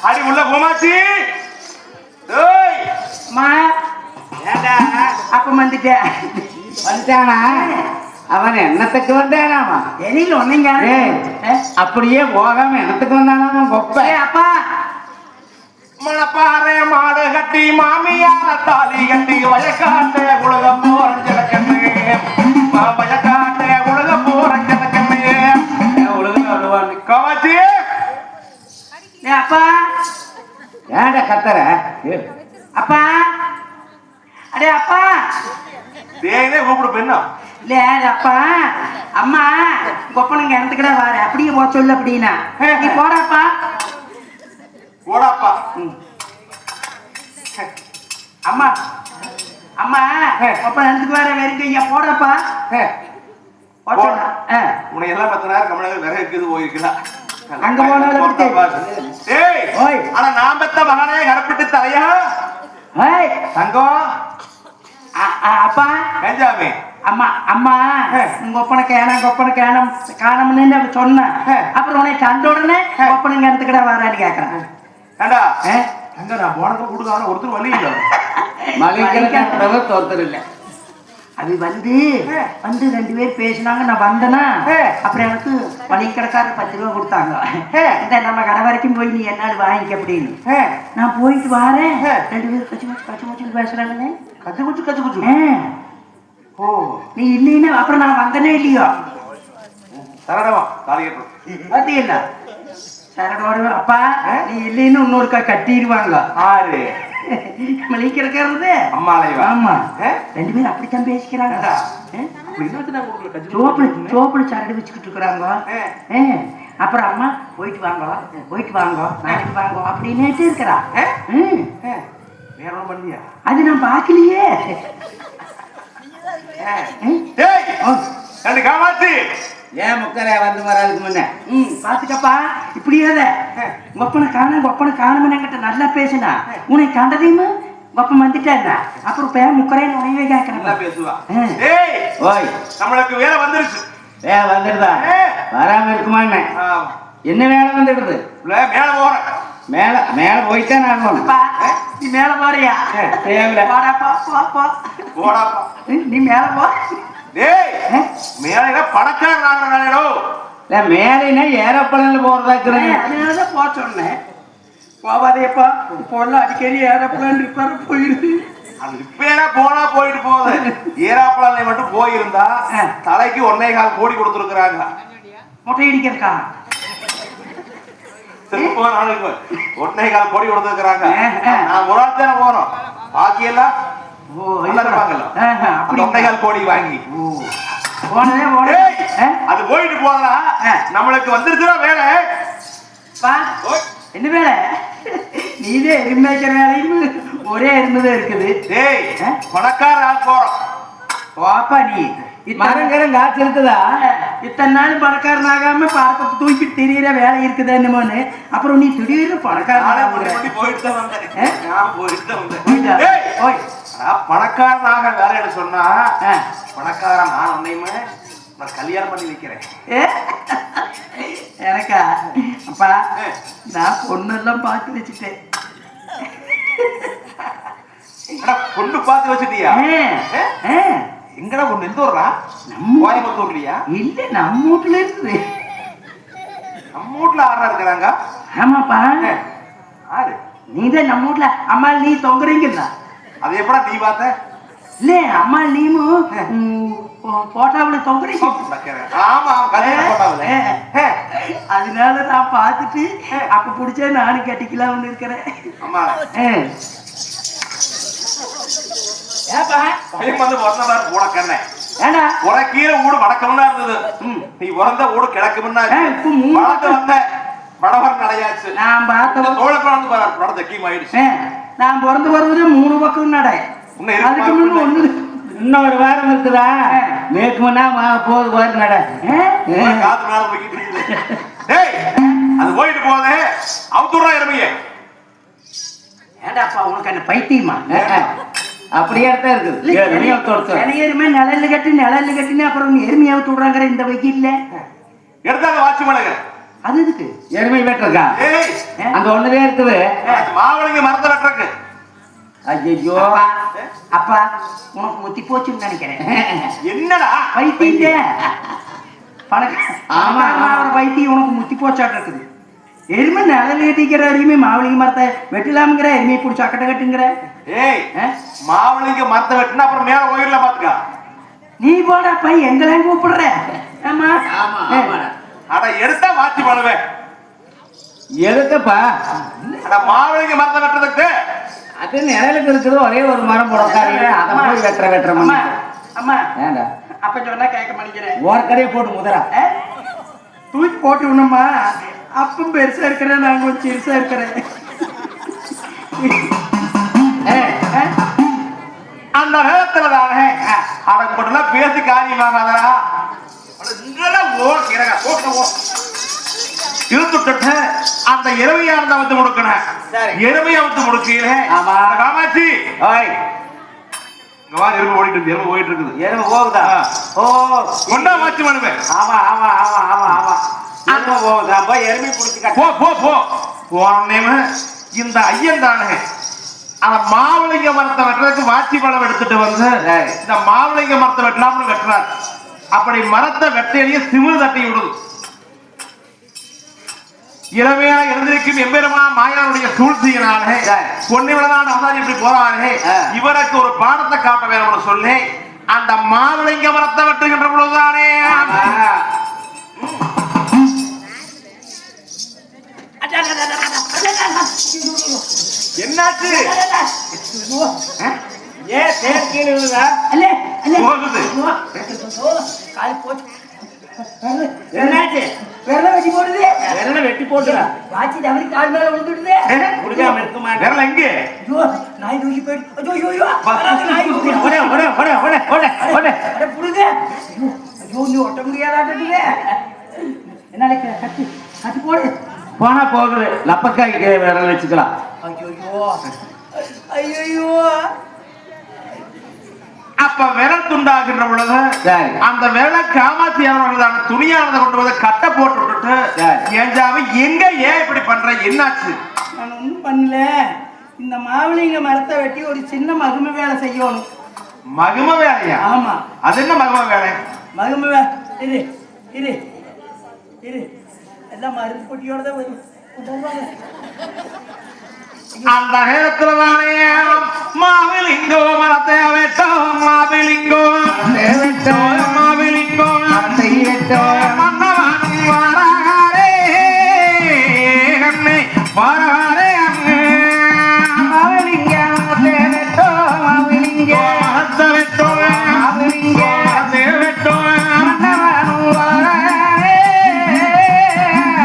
அடி உள்ள கோமாச்சி. ஏய் மா ஏண்டா அப்ப வந்துட்டேன். வந்துட்டானா? அவன் என்னத்துக்கு வந்தானாமா? தெரியல ஒன்னுங்க. அப்படியே போகாம என்னத்துக்கு வந்தானாமா? கொப்ப அப்பா மணப்பாறை மாடு கட்டி மாமியார தாலி கட்டி வயக்காட்ட உலக போறஞ்சலக்கண்ணு வயக்காட்ட உலக போறஞ்சலக்கண்ணு உலக கோமாச்சி. அப்பா ஏன்டா கத்துற? அப்பா அடே அப்பா தேனே கூப்பிடு பெண்ணா. இல்ல அப்பா அம்மா கொப்பனுங்க இடத்துக்கிட்ட வாரு அப்படியே போ சொல்லு அப்படின்னா நீ போடாப்பா போடாப்பா. அம்மா அம்மா கொப்பன் இடத்துக்கு வர வெறுங்க போடாப்பா. உன்னை எல்லாம் 10 நேரம் கமலங்கள் நிறைய இருக்குது போயிருக்கலாம். அங்க போனாலும் ஆனா நான் பெத்த மகனே கரப்பிட்டு தலையா தங்கம் அப்பா கஞ்சாமி அம்மா அம்மா உங்க ஒப்பனை காணம்னு சொன்னேன். அப்புறம் உனக்கு கண்ட உடனே ஒப்பனுங்க இடத்துக்கிட்ட வரான்னு கேக்குறேன். ஏண்டா தங்க நான் போனப்ப கொடுக்காம ஒருத்தர் வழி இல்லை மலிக்கிறத தோத்தர் இல்லை. அது வந்து 2 பேர் பேசினாங்க. நான் வந்தேன்னா அப்புறம் எனக்கு பள்ளிக்கடைக்காரர் 10 ரூபா கொடுத்தாங்க. இந்த நம்ம கடை வரைக்கும் போய் நீ என்னாலும் வாங்கிக்க அப்படின்னு நான் போயிட்டு வரேன். 2 பேர் கச்சு முச்சு பேசுறானுங்க. கச்சு குச்சு ஓ நீ இல்லைன்னா அப்புறம் நான் வந்தனே இல்லையோ சரடவா தாலி கட்டு பாத்தீங்களா சரடோட அப்பா நீ இல்லைன்னு இன்னொருக்கா கட்டிடுவாங்க. ஆறு மலிக்கிறக்கிறது அம்மாலைவா. ஆமா 2 பேரும் அப்படித்தான் பேசிக்கிறாங்க. சோப்புல சரடு வச்சுக்கிட்டு இருக்கிறாங்க. அப்புறம் அம்மா போயிட்டு வாங்க நாளைக்கு வாங்க அப்படின்னு இருக்கிறா. வேற ஒண்ணும் பண்ணியா? அது நான் பாக்கலையே. காமாச்சி ஏன் முக்கரை வந்து வராதுக்கு முன்ன பாத்துக்கப்பா இப்படியாத ஒப்பனை காணமன்னு என்கிட்ட நல்லா பேசுனா உனக்கு கண்டதையுமே ஒப்பம் வந்துட்டா அப்புறம் முக்கரையை உனைவே கேட்கறேன் பேசுவா. ஓய் நம்மளுக்கு வேலை வந்துருச்சு. வேலை வந்துடுதா? வராம இருக்குமா என்ன வேலை வந்துடுது? மேல போறேன். மேல போயிட்டே நான் போனேன். நீ மேல போறியா? போடாப்பா நீ மேல போ. மேல பணக்காரன் ஆகிறோ மேலைனா ஏரோப்ளேன்ல போறதாக்குறேன். அதனாலதான் போ சொன்னேன். போவாதேப்பா இப்போ எல்லாம் அடிக்கடி ஏரோப்ளேன் ரிப்பேர் போயிடுது. அது ரிப்பேரா போனா போயிட்டு போகுது. ஏரோப்ளேன்ல மட்டும் போயிருந்தா தலைக்கு 1.25 கோடி கொடுத்துருக்குறாங்க. மொட்டை அடிக்கிறக்கா 1.25 கோடி கொடுத்துருக்குறாங்க. நான் ஒரு ஆள் தானே போறோம். பாக்கி எல்லாம் கோடி வாங்கி அது போயிட்டு போதா நம்மளுக்கு வந்துருச்சுனா வேலை. என்ன வேலை? நீதே எருமைக்கிற வேலையும் ஒரே எருமைதான் இருக்குது. பணக்கார ஆள் போறோம். வாப்பா நீ மரங்கரம் காய்ச்சி இருக்குதா? இத்தனை நாள் பணக்காரன் ஆகாம பணத்தை தூக்கிட்டு தெரியற வேலை இருக்குதா என்னமோன்னு அப்புறம் நீ திடீர்னு பணக்காரன் போயிட்டு தான் வந்தேன். பணக்காரனாக வேலைன்னு சொன்னா பணக்காரன் நான் உன்னையுமே நான் கல்யாணம் பண்ணி வைக்கிறேன். எனக்கா? அப்பா நான் பொண்ணெல்லாம் பார்த்து வச்சுட்டேன். பொண்ணு பார்த்து வச்சுட்டியா? எங்கடா பொண்ணு? எந்த ஊர்ரா? கோயம்புத்தூர்லயா? இல்ல நம்ம வீட்டுல இருக்குது. நம்ம வீட்டுல ஆறா இருக்கிறாங்க? ஆமாப்பா. ஆறு நீதான் நம்ம வீட்டுல அம்மா நீ தொங்குறீங்களா? அது எப்படா நீ பார்த்த? இல்ல அம்மா நீமும் போட்டாவுல தொங்குறீங்க. ஆமா கல்யாணம் போட்டாவுல. அதனால நான் பார்த்துட்டு அப்ப பிடிச்சா நானும் கட்டிக்கலாம்னு இருக்கிறேன். அம்மா ஏப்பா பையன் வந்து வரணும் கூட கண்ணே. ஏடா ஒரு கீரை ஊடு வடக்கம்னா இருந்தது. நீ உறந்த ஊடு கிழக்கும்னா வளர்ந்து வந்த படவர் நடையாச்சு. நான் பார்த்த தோழப்படம் படம் தக்கியும் ஆயிடுச்சு. நான் பிறந்து போறது 3 பக்கம் நடை. அதுக்கு முன்ன ஒண்ணு இன்னொரு வாரம் இருக்குதா? மேற்கு மண்ணா போது வாரம் நட காத்து மேல போய்கிட்டு இருக்குது. அது போயிட்டு போதே அவுத்துறா எருமையே. ஏண்டாப்பா உனக்கு அந்த பைத்தியமா? அப்படியே தான் இருக்குது. எருமை நிழல் கட்டினு அப்புறம் எருமையாவது விடுறாங்கிற இந்த வைக்க இல்ல எடுத்தாங்க வாட்சி மலக அது எதுக்கு? எருமை வெட்டிருக்கா? ஏய், அந்த ஒண்ணுதே இருக்குது. மாவளிங்க மரத்தை வெட்டுறக்கு. ஐயோ அப்பா உனக்கு முத்தி போச்சுன்னு நினைக்கிறேன். என்னடா வைத்தியம் வைத்தியம் உனக்கு முத்தி போச்சாட்டு இருக்குது. எருமை நிழல் ஏற்றிக்கிற அருமே மாவளிங்க மரத்தை வெட்டலாமுங்கிற, எருமையை பிடிச்சி அக்கட்டை கட்டுங்கிற. ஏய், மாவளிங்க மரத்தை வெட்டினா அப்புறம் மேல கோயில்ல பாத்துக்கா. நீ போடா பை, எங்களையும் கூப்பிடுற. ஆமா அட எடுத்தா வாட்சி பண்ணுவேன். எதுக்குப்பா? அட மாவளிங்க மரத்தை வெட்டுறதுக்கு அது நிழலுக்கு இருக்குது ஒரே ஒரு மரம் போடக்காரங்க, அதை போய் வெட்டுற அம்மா அம்மா ஏண்டா அப்ப சொன்னா கேட்க மாட்டேங்கிறேன். ஓர் கடையை போட்டு முதரா தூக்கி போட்டு விடணுமா? அப்பம் பெருசா இருக்கிறேன், நான் கொஞ்சம் சிறுசா இருக்கிறேன். அந்த நேரத்துல தானே அவனுக்கு மட்டும் பேசி காரியமாகாதா? இழுத்துட்டு அந்த எருமையானதை வந்து முடுக்கணும். எருமையை வந்து முடுக்கீங்க. காமாட்சி எருமை ஓடிட்டு இருக்கு, எருமை போயிட்டு இருக்குது. எருமை போகுதா? ஓ கொண்டா மாற்றி பண்ணுவேன். ஆமா ஆமா ஆமா ஆமா ஆமா எருமை போகுதா? போய் எருமை பிடிச்சி போ போ போ போனேன்னு இந்த ஐயன் தானே அந்த மாவளிங்க மரத்தை வெட்டுறதுக்கு வாட்சி பழம் எடுத்துட்டு வந்து இந்த மாவளிங்க மரத்தை வெட்டலாம்னு வெட்டுறாரு. அப்படி மரத்தை வெட்டையிலேயே சிமிழ் தட்டி விடுது. இளமையா எழுந்திருக்கும் எம்பெருமா மாயாவுடைய சூழ்ச்சியினாலே பொன்னிவிடனான அவதாரி இப்படி போறாரே, இவருக்கு ஒரு பாடத்தை காட்ட வேணும்னு சொல்லி அந்த மாவளிங்க மரத்தை வெட்டுகின்ற பொழுதுதானே என்னாச்சு? ஏன் தேர் கீழே விழுதா? போகுது. என்னாச்சு? விரல வெட்டி போடுது. விரல வெட்டி போட்டுடா. வாட்சி தவறி கால் மேல விழுந்துடுது. முடியாம இருக்குமா? விரல எங்கே? ஐயோ நாய் தூக்கி போயிட்டு. ஐயோ ஐயோ நாய் தூக்கி ஓட ஓட ஓட ஓட ஓட ஓட. அட புடுங்க. ஐயோ ஐயோ நீ ஒட்ட முடியாதாட்டதுல. என்னால கட்டி கட்டி போடு. போனா போகுது. லப்பக்காய்க்கு விரல் வச்சுக்கலாம். ஐயோ ஐயோ அப்ப விரல் துண்டாகின்ற பொழுது அந்த விரலை காமாட்சி அவர்களான துணியானதை கொண்டு வந்து கட்டை போட்டு விட்டுட்டு ஏஞ்சாம எங்க ஏன் இப்படி பண்ற? என்னாச்சு? நான் ஒண்ணும் பண்ணல. இந்த மாவளிங்க மரத்தை வெட்டி ஒரு சின்ன மகும வேலை செய்யணும். மகும வேலையா? ஆமா. அது என்ன மகும வேலை? மகும வேலை இரு இரு இரு எல்லாம் மருந்து பொட்டியோட தான் வரும். அந்த நேரத்துல தானே மாவிலிங்கோ மரத்தை வெட்டோம், மாவிலிங்கோ மாவிலிங்கோ மன்னவன் வாராரே கண்ணே வாராரே அண்ணே மாவிலிங்க மரத்தை வெட்டோம், மாவிலிங்க மரத்தை வெட்டோம், மாவிலிங்க மரத்தை வெட்டோம் மன்னவன் வாராரே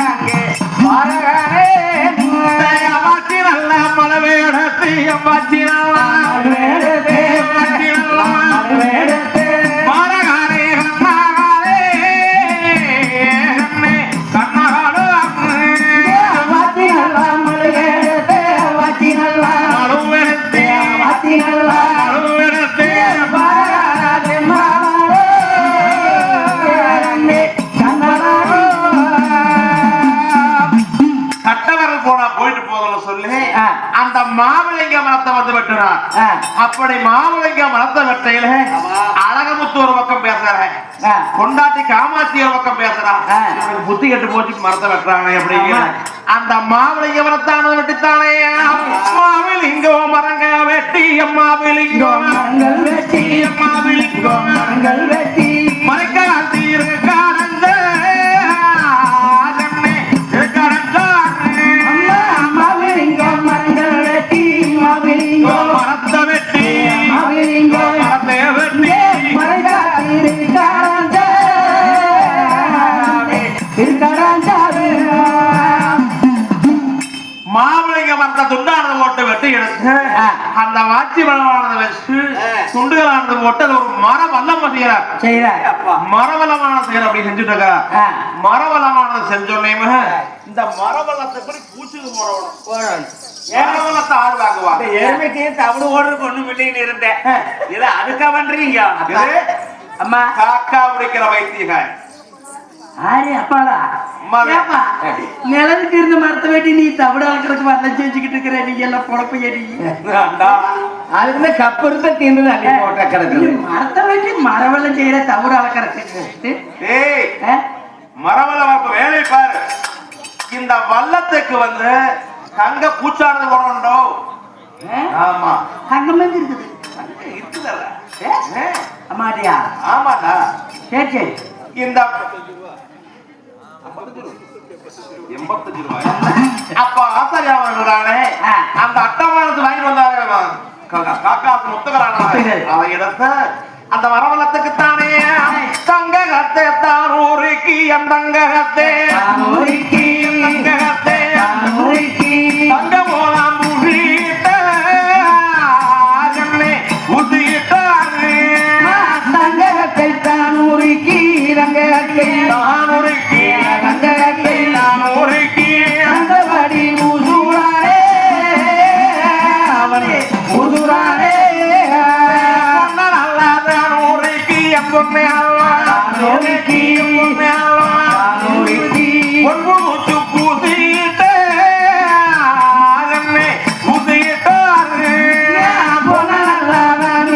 அங்கே வாராரே மலவேடத்தை அம்பாச்சி நல்லா மாறகாரே கண்ணாகாரே கண்ணே கண்ணாகாடு அம்பாச்சி நல்லா மலவேடத்தை அம்பாச்சி நல்லா மலவேடத்தை அம்பாச்சி நல்லா மலவேடத்தை மாறகாரே மாறே கண்ணே கண்ணாகாடு கட்டவரல் போனா போயிட்டு போகணும்னு சொல்லி அந்த மாவிளிங்க மரத்தை வந்து வெட்டுறான். அப்படி மாவிளிங்க மரத்தை வெட்டையில அழகமுத்து ஒரு பக்கம் பேசுறேன், கொண்டாட்டி காமாட்சி ஒரு பக்கம் பேசுறான். புத்தி கெட்டு போச்சு மரத்தை வெட்டுறாங்க அப்படிங்கிற அந்த மாவிளிங்க மரத்தான வெட்டித்தானே மாவிலிங்கோ மரங்க வெட்டி மாவிலிங்கோ மரங்கள் வெட்டி மாவிலிங்கோ மரங்கள் வெட்டி மறைக்கால் தீர்க்க மரத்தை வெட்டி மரத்தை வெட்டி மாவிளிங்க மரத்தை துண்டானது போட்டு வெட்டி எடுத்து அந்த வாட்சி பலமானதை வச்சு துண்டுகளானது போட்டு அது ஒரு மரவல்லம் செய்யறார். மரவல்லமான செய்யற அப்படி செஞ்சுட்டாங்க. மரவல்லமானதை செஞ்சோன்னே இந்த மரவல்லத்தை பூச்சுக்கு போடணும். மரவல்லத்தை ஆடு வாங்குவாங்க. எருமைக்கு தவிடு ஓடுறதுக்கு ஒண்ணும் இல்லைன்னு இருந்தேன். இதை அதுக்கா பண்றீங்க? அம்மா காக்கா பிடிக்கிற வைத்தியகாய் ஆறு அப்பாடா ஏப்பா, நிழலுக்கு இருந்த மரத்தை வெட்டி நீ தவிட வளர்க்கறதுக்கு வரல செஞ்சுக்கிட்டு இருக்கிற நீ எல்லாம் பொழப்ப ஏடி அதுக்குள்ள கப்பு இருந்தா தீர்ந்து அள்ளி போட்டா கிடக்குது. மரத்தை வெட்டி மரவெல்லாம் செய்யற தவிட வளர்க்கறதுக்கு மரவள வேலை பாரு. இந்த வல்லத்துக்கு வந்து தங்க பூச்சானது போடணுண்டோ. ஆமா தங்கம் இருக்குது இருக்குதல்ல. அம்மாடியா? ஆமாடா. சரி சரி. இந்த 85 ரூபாய். அப்ப ஆசாரியா அவர்களானே அந்த அட்டமானத்து வாங்கி வந்தாரு காக்காசு முத்துக்கிறான. அதை எடுத்து அந்த வரவலத்துக்கு தானே தங்ககத்தை தான் ஊருக்கு எந்தங்ககத்தே தங்ககத்தே தங்க போலாம் முழிட்ட ஊட்டிட்டாரு. தங்கத்தை தான் ஊருக்கு ரங்கத்தை தான் ஊருக்கு ரங்கத்தை தான் ஊருக்கு அந்தபடி ஊசுரானே அவனே ஊசுரானே நல்லாதான் ஊருக்கு எப்பவுமே அல்வா ஊருக்கு எப்பவுமே அல்வா ஒன்று முத்து பூசிட்டு ஊசிட்டாரு.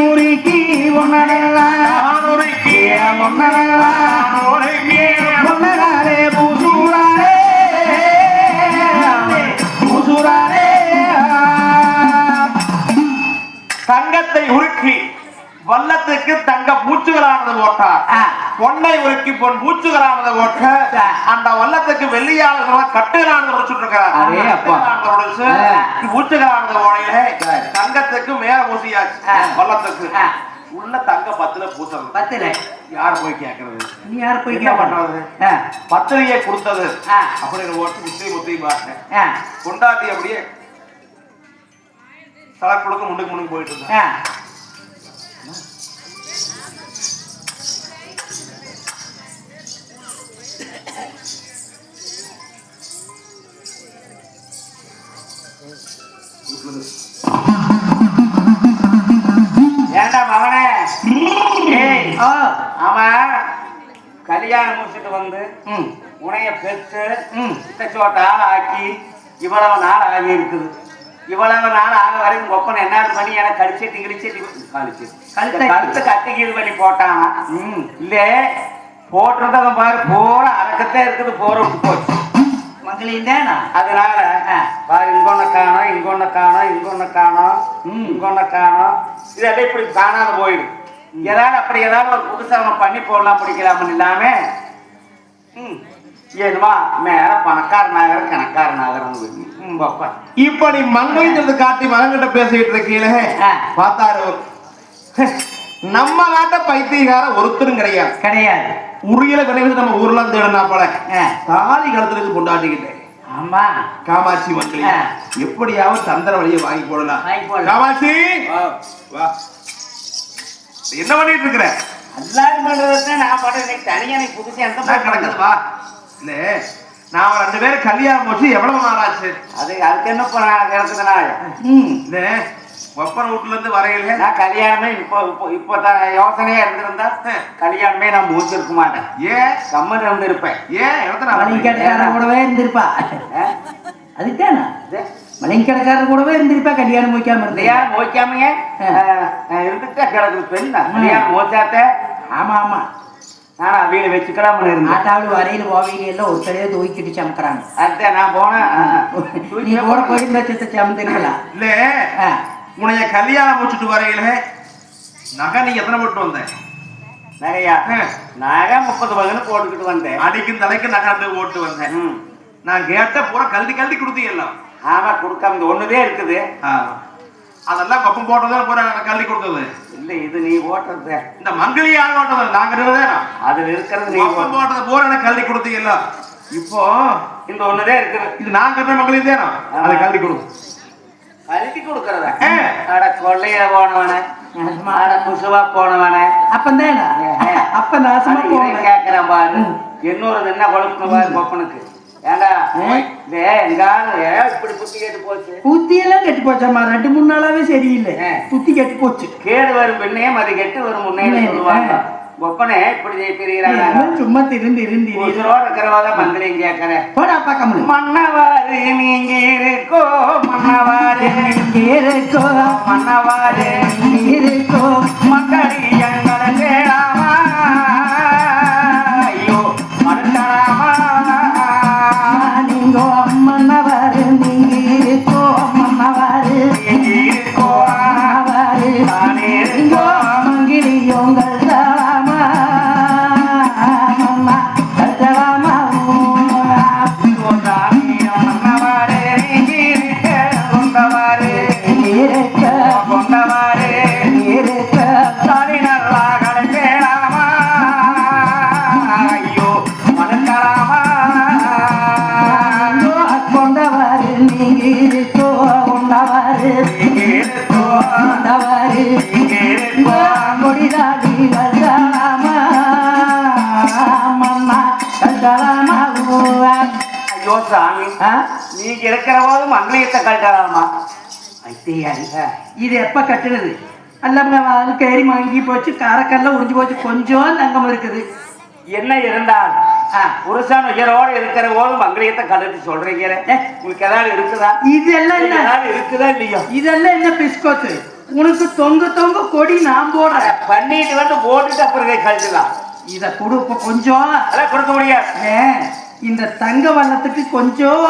ஊருக்கு ஒன்னடலாம் ஊருக்கு ஒன்னடலாம் ஊருக்கு ஒன்னடாரே பூசுரானே பூசுரானே தங்கத்தை உருக்கி வல்லத்துக்கு தங்க பூச்சுகளானது போட்டார். பொன்னை உருக்கி பொன் பூச்சுகளானது போட்ட அந்த வல்லத்துக்கு வெள்ளியாளர்கள கட்டுகளானது உடைச்சுட்டு இருக்காரு. பூச்சுகளானது உடையில தங்கத்துக்கு மேல பூசியாச்சு. வல்லத்துக்கு உள்ள தங்க 10ல பூசல் 10ல யார் போய் கேட்கறது? நீ யார் போய் என்ன பண்றது? பத்திரிகை கொடுத்தது அப்படின்னு ஓட்டு முத்தி பார்த்தேன். கொண்டாட்டி அப்படியே சலக்குழுக்கு முன்னுக்கு போயிட்டு இருந்தேன். ஏண்டா மகனே, அவன் கல்யாணம் முடிச்சுட்டு வந்து உனைய பெற்று சோட்ட ஆள் ஆக்கி இவ்வளவு நாள் ஆகி இருக்குது. இவ்வளவு நாள் ஆக வரைக்கும் ஒப்பனை என்ன பண்ணி எனக்கு கழுத்து கட்டிக்கு இது பண்ணி போட்டான். இல்ல போட்டுறதவன் பாரு போற அடக்கத்தே இருக்குது, போற விட்டு போச்சு மகளின் தானா? அதனால பாரு இங்கொன்ன காணோம் இங்கொன்ன காணோம் இங்கொன்ன காணோம் இங்கொன்ன காணோம் இதெல்லாம் இப்படி காணாத போயிடும். ஏதாவது அப்படி ஏதாவது ஒரு புதுசா அவனை பண்ணி போடலாம் பிடிக்கலாம்னு இல்லாம ஏதுமா மேல பணக்காரனாகிற கணக்காரனாகிறவங்க இப்படி மங்கைங்கிறது காட்டி மகன்கிட்ட பேசிக்கிட்டு இருக்கீங்களே பார்த்தாரு. நம்ம நாட்ட பைத்தியக்கார ஒருத்தரும் கிடையாது. உரியல விளைவித்து நம்ம ஊர்ல தேடனா போல தாலி கழுத்துக்கு கொண்டாடிக்கிட்டேன். ஆமா காமாட்சி மக்களே, எப்படியாவது தந்திர வழியை வாங்கி போடலாம். காமாட்சி வா. என்ன பண்ணிட்டு இருக்கிற? எல்லாரும் பண்றத நான் பண்றேன். தனியா நீ புதுசா எந்த கிடக்குது வா. இல்ல நான் 2 பேரும் கல்யாணம் போச்சு எவ்வளவு நாள் ஆச்சு? அதுக்கு என்ன கிடக்குதுனா இல்ல ஒப்பன வீட்டுல இருந்து வரையில நான் கல்யாணமே இப்போ யோசனையா இருந்திருந்தா கல்யாணமே நான் முடிச்சிருக்க மாட்டேன். ஏன் கம்மன் இருந்து இருப்பேன். ஏன் மலைக்கடைக்காரர் கூடவே இருந்திருப்பா. அதுதானா மலைக்கடைக்காரர் கூடவே இருந்திருப்பா. கல்யாணம் முடிக்காம இருந்தியா? முடிக்காமயே இருந்துட்டா கிடக்குது பெண். கல்யாணம் முடிச்சாத்த. ஆமா ஆமா நானா வீடு வச்சுக்கலாம்னு இருந்தேன். ஆட்டாவது வரையில போவையில எல்லாம் ஒருத்தரையே தூக்கிட்டு சமைக்கிறாங்க. அதுதான் நான் போனேன். நீ போன போயிட்டு லட்சத்தை சமைச்சிருக்கலாம். இல்ல உனைய கல்யாணம் முடிச்சுட்டு வரையில நகை நீ எத்தனை போட்டு வந்த? நிறையா நகை 30 பகுன்னு போட்டுக்கிட்டு வந்தேன். அடிக்கும் தலைக்கு நகை போட்டு வந்தேன். நான் கேட்ட பூரா கல்வி கொடுத்தீங்க. ஆமா கொடுக்காம ஒண்ணுதே இருக்குது. அதெல்லாம் கொப்பம் போட்டதான் பூரா கல்வி கொடுத்தது இல்ல. இது நீ போட்டது இந்த மங்களி ஆள் ஓட்டது நாங்க இருந்ததே. அதுல இருக்கிறது நீ கொப்பம் போட்டது பூரா எனக்கு கல்வி கொடுத்தீங்க. இப்போ இந்த ஒண்ணுதே இருக்குது. இது நான் கட்ட மங்களி தேனா அதை கல்வி கொடுக்கும் கல்வி கொடுக்கறத அட கொள்ளையில போனவன அட குசுவா போனவன அப்பந்தான் அப்ப நாசமா போன கேக்குறேன் பாரு. இன்னொரு என்ன கொழுப்பு பாரு கொப்பனுக்கு. ஏண்டா இப்படி புத்தி கேட்டு போச்சு. புத்தி எல்லாம் கெட்டு போச்சாமா. 2-3 நாளாவே சரியில்லை. புத்தி கெட்டு போச்சு. கேடு வரும் பெண்ணையும் அது கெட்டு வரும் முன்னே சொல்லுவாங்க. ஒப்பனே இப்படி தெரிகிறாங்க சும்மா திருந்து உசுரோட இருக்கிறவாத மந்திரியும் கேட்கிறேன் போடா பார்க்க மன்னவாறு நீங்க இருக்கோ மன்னவாறு இருக்கோ மன்னவாறு இருக்கோ மக்கள் எங்களை கேளாமா ஐயோ மறுத்தலாமா நீங்கோ மன்னவாறு நீங்க இருக்கோ மன்னவாறு நீங்க இருக்கோ மன்னவாறு நானே நீங்கோ மங்கிலியோங்கள் தலாமா மன்னா தலாமா மன்னவாறு நீங்க இருக்க கொண்டவாறு இருக்க கொண்டவாறு இருக்க சாரி நல்லா கிடைக்கலாமா ஐயோ மறுத்தலாமா கொண்டவாறு நீங்க இருக்கோ கொண்டவாறு நீங்க இருக்கோ கொண்டவாறு நீங்க இருக்கோ கொடிதாடி கல்யாணமா மன்னா கல்யாணமா ஐயோ சாமி நீங்க இருக்கிற போது மங்களயத்தை கட்டலாமா இது எப்ப கட்டுனது அல்ல கேரி வாங்கி போச்சு காரக்கல்ல உறிஞ்சு போச்சு கொஞ்சம் தங்கம் இருக்குது என்ன இருந்தால் புருஷன் உயரோட இருக்கிற போது மங்களயத்தை கலட்டி சொல்றீங்களே உங்களுக்கு ஏதாவது இருக்குதா இதெல்லாம் என்ன ஏதாவது இருக்குதா இல்லையா இதெல்லாம் என்ன பிஸ்கோத்து உனக்கு தொங்க தொங்க கொடி நான் போடுறேன் பண்ணிட்டு வந்து போட்டுட்டு அப்புறம் கழிச்சுலாம் இத கொடு இப்ப கொஞ்சம் அதெல்லாம் கொடுக்க முடியாது இந்த தங்க வண்ணத்துக்கு கொஞ்சம்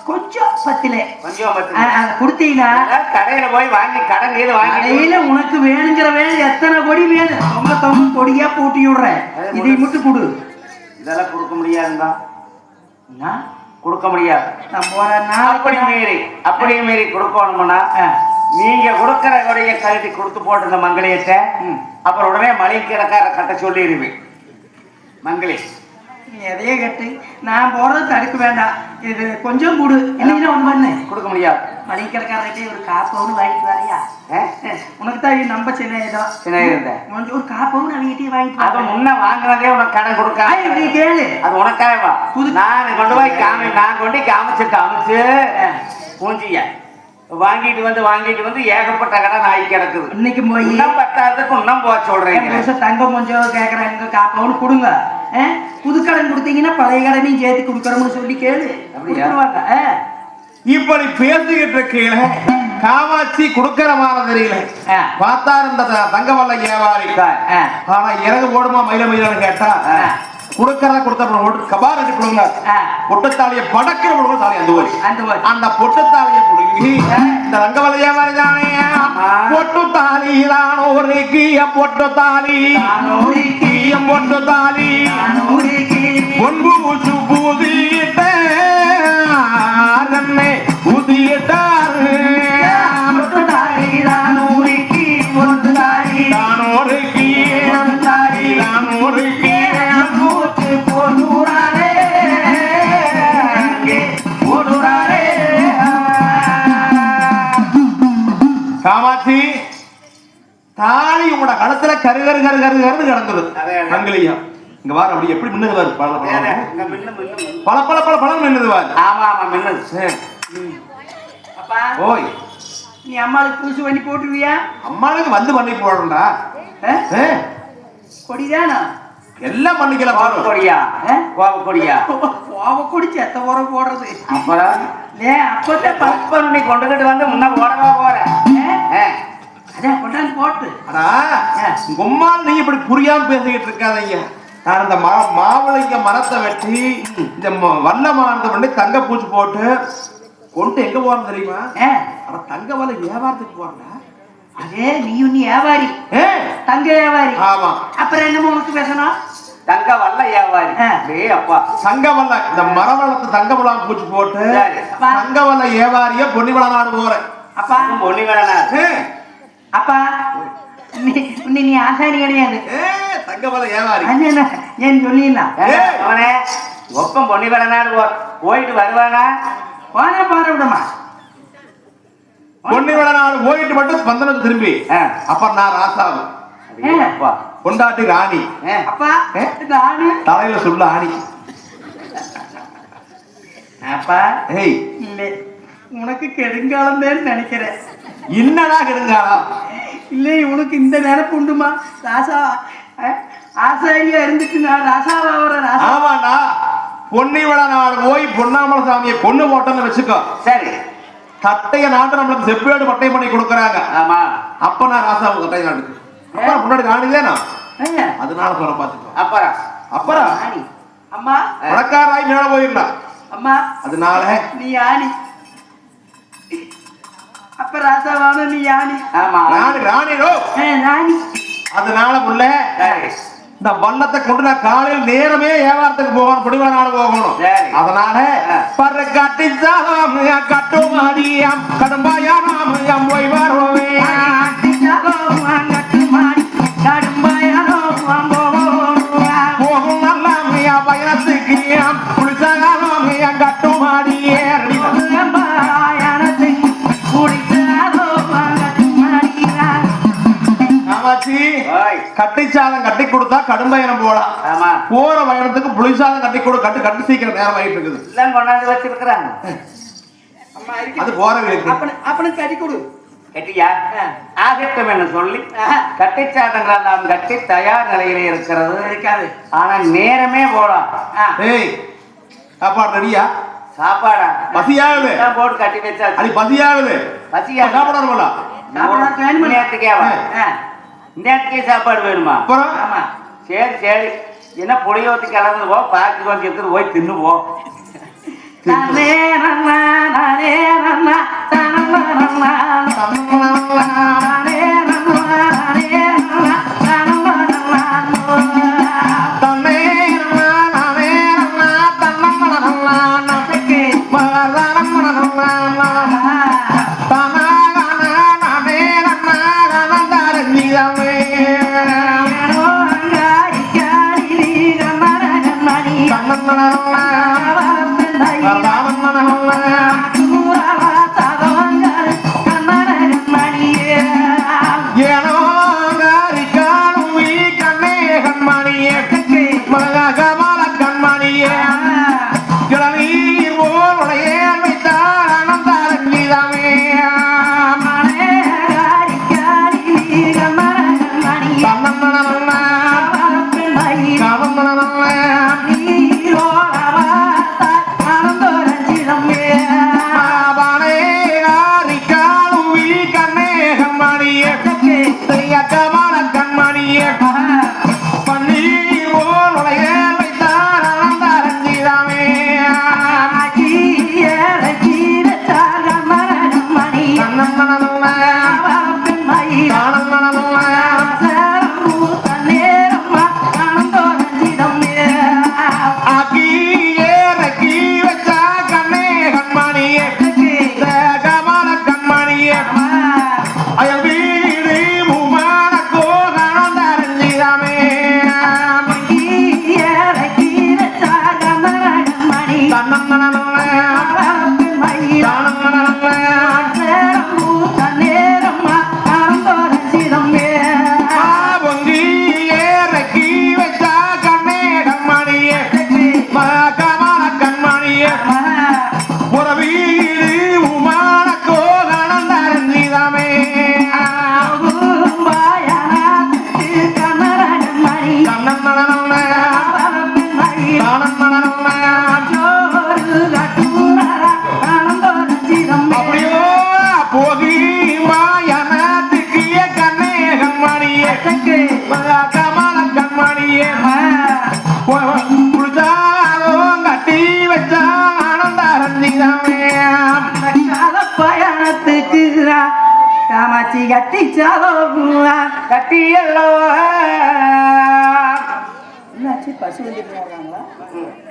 கொஞ்சம் பத்திலே கொஞ்சம் மட்டும் கொடுத்தீங்கன்னா கடையில போய் வாங்கி கடன் கீழே வாங்கி கடையில உனக்கு வேணுங்கிற வேணும் எத்தனை கொடி வேணும் தொங்க தொங்க கொடியா பூட்டி விடுறேன் இதை மட்டும் கொடு இதெல்லாம் கொடுக்க முடியாதுங்க கொடுக்க முடியாது நான் போறேன்னா அப்படியே மீறி கொடுக்கணும்னா நீங்க கொடுக்கிற கொடைய கழட்டி கொடுத்து போட்டு இந்த மங்களயத்தை அப்புறம் உடனே மலை கிடக்கார கட்ட சொல்லிடுவேன் மங்களி நீ எதையே கட்டு நான் போறது தடுக்க வேண்டாம் இது கொஞ்சம் கொடு இல்லைன்னா ஒண்ணு பண்ணு கொடுக்க முடியாது மலை கிடக்காரட்டே ஒரு காப்பவுன்னு வாங்கிட்டு வரையா உனக்கு தான் இது நம்ம சின்ன இருந்தேன் கொஞ்சம் ஒரு காப்பவுன்னு அவங்ககிட்டயே வாங்கிட்டு அதை முன்ன வாங்குறதே உனக்கு கடன் கொடுக்க நீ கேளு அது உனக்காக நான் கொண்டு போய் நான் கொண்டு காமிச்சு பூஞ்சிய வாங்கிட்டு வந்து ஏகப்பட்ட கடன் ஆகி கிடக்குது இன்னைக்கு போய் இன்னும் பத்தாததுக்கு இன்னும் போக சொல்றேன் தங்கம் கொஞ்சம் கேட்கறாங்க காப்பவுன்னு கொடுங்க புது கடன் கொடுத்தீங்கன்னா பழைய கடனையும் சேர்த்து கொடுக்குறோம்னு சொல்லி கேளு கொடுத்துருவாங்க இப்படி பேசிக்கிட்டு இருக்கையில காமாட்சி கொடுக்கிற மாதிரி தெரியல பார்த்தாரு இந்த தங்கவல்ல வியாபாரி ஆனா இறகு போடுமா மயில மயிலான்னு கேட்டா கொடுக்கறத கொடுத்த கபார் அடி கொடுங்க பொட்டத்தாலிய படக்கிற கொடுங்க தாலி அந்த பொட்டத்தாலிய புடுங்கி இந்த ரங்கவல்ல வியாபாரி தானே பொட்டு தாலி தான் ஒரு கீய பொட்டு தாலி பொட்டு தாலி ஒன்பு பூசு பூதிட்ட ஊதிட்டாரு காமாட்சி தாலி உங்களோட கழுத்துல கருகருன்னு கிடந்தது மங்கலியம் இங்க வார அப்படி எப்படி மின்னது வாரு பல மின்னது வாரு ஆமா ஆமா மின்னது ஓய் நீ அம்மாளுக்கு புதுசு பண்ணி போட்டுருவியா அம்மாளுக்கு வந்து பண்ணி போடுறா கொடிதானா எல்லாம் பண்ணிக்கல பாரு கொடியா கோவக்கொடியா கோவக்கொடி செத்த உர போடுறது அப்புறம் அப்பதான் பண்ணி கொண்டுகிட்டு வந்து முன்ன போடவா போறேன் அதான் கொண்டாந்து போட்டு ஆனா உம்மால் நீ இப்படி புரியாம பேசிக்கிட்டு இருக்காதீங்க நான் இந்த மாவளைங்க மரத்தை வெட்டி இந்த வல்லமானதை பண்ணி தங்க பூச்சி போட்டு கொண்டு எங்க போறோம் தெரியுமா தங்க வலை வியாபாரத்துக்கு போறா அதே நீயும் நீ வியாபாரி தங்க வியாபாரி ஆமா அப்புறம் என்னமோ உனக்கு பேசணும் தங்க வல்ல வியாபாரி அப்பா தங்க வல்ல இந்த மரவளத்து தங்க வளம் பூச்சி போட்டு தங்க வல்ல வியாபாரிய பொன்னிவள நாடு போறேன் அப்பா பொன்னிவள நாடு அப்பா நீ ஆசாரி கிடையாது தங்க வல்ல வியாபாரி ஏன் சொல்லிடலாம் அவனே ஒப்பம் பொன்னிவள நாடு போயிட்டு வருவானா போனா பாரு விடுமா பொன்னிவள நாடு போயிட்டு மட்டும் ஸ்பந்தனத்து திரும்பி அப்ப நான் ராசாவு கொண்டாட்டி ராணி அப்பா ராணி தலையில சொல்ல ஆணி அப்பா ஏய் இல்லை உனக்கு கெடுங்காலம் தான் நினைக்கிறேன் என்னடா கெடுங்காலம் இல்லை உனக்கு இந்த நினைப்பு உண்டுமா ராசா ஆசாரியா இருந்துட்டு நான் ராசாவா வர ராசா. ஆமாண்டா பொன்னிவள நாடு போய் பொன்னாமல சாமியை கொண்டு போட்டோன்னு வச்சுக்கோ. சரி. கட்டைய நாட்டு நம்மளுக்கு செப்பேடு பட்டை பண்ணி கொடுக்குறாங்க. ஆமா. அப்ப நான் ராசாவுக்கு கட்டைய நாட்டுக்கு அப்புறம் முன்னாடி நாடுதேனா அதனால சொல்ல பாத்துக்கோ. அப்புறம் அம்மா பணக்காராய் மேல போயிருந்தா அம்மா அதனால நீ யானி. அப்ப ராசாவான நீ யானி. ஆமா. ராணிரோ ராணி. அதனால முள்ள இந்த வண்ணத்தை கொண்டு நான் காலையில் நேரமே வியாபாரத்துக்கு போகணும், பிடிவ நாடு போகணும். அதனால பற கட்டிச்சாலும் கட்டுமாடியம் கடும்பாயானாம் போய் வருவேன். போகும் நல்லாமையா பயணத்துக்கு குளிச்சாலும் கட்டுமாடியே கட்டிச்சாதம் கட்டி கொடுத்தா கடும் பயணம் போலாம். போற பயணத்துக்கு புளிசாதம் கட்டி கொடு கட்டு கட்டு சீக்கிரம் நேரம் ஆயிட்டு இருக்குது. கொண்டாந்து வச்சிருக்கிறாங்க. அது போற அப்படி கட்டி கொடு. கட்டியா ஆகட்டும் என்று சொல்லி கட்டிச்சாதங்கள் நாம் கட்டி தயார் நிலையிலே இருக்கிறது. இருக்காது. ஆனா நேரமே போலாம். சாப்பாடு ரெடியா? சாப்பாடா? பசியாகுது போட்டு கட்டி வச்சா அது பசியாகுது. பசியா சாப்பிடணும்ல? நேரத்துக்கே சாப்பாடு வேணுமா? ஆமா. சரி சரி. என்ன புளியோத்தி கலந்து போ, பாக்கி கொஞ்சம் இருக்குது போய் தின்னு போ. காமாட்சி கட்டிச்சாலோ கட்டியல்லோ என்னாச்சு? பசு வந்துட்டு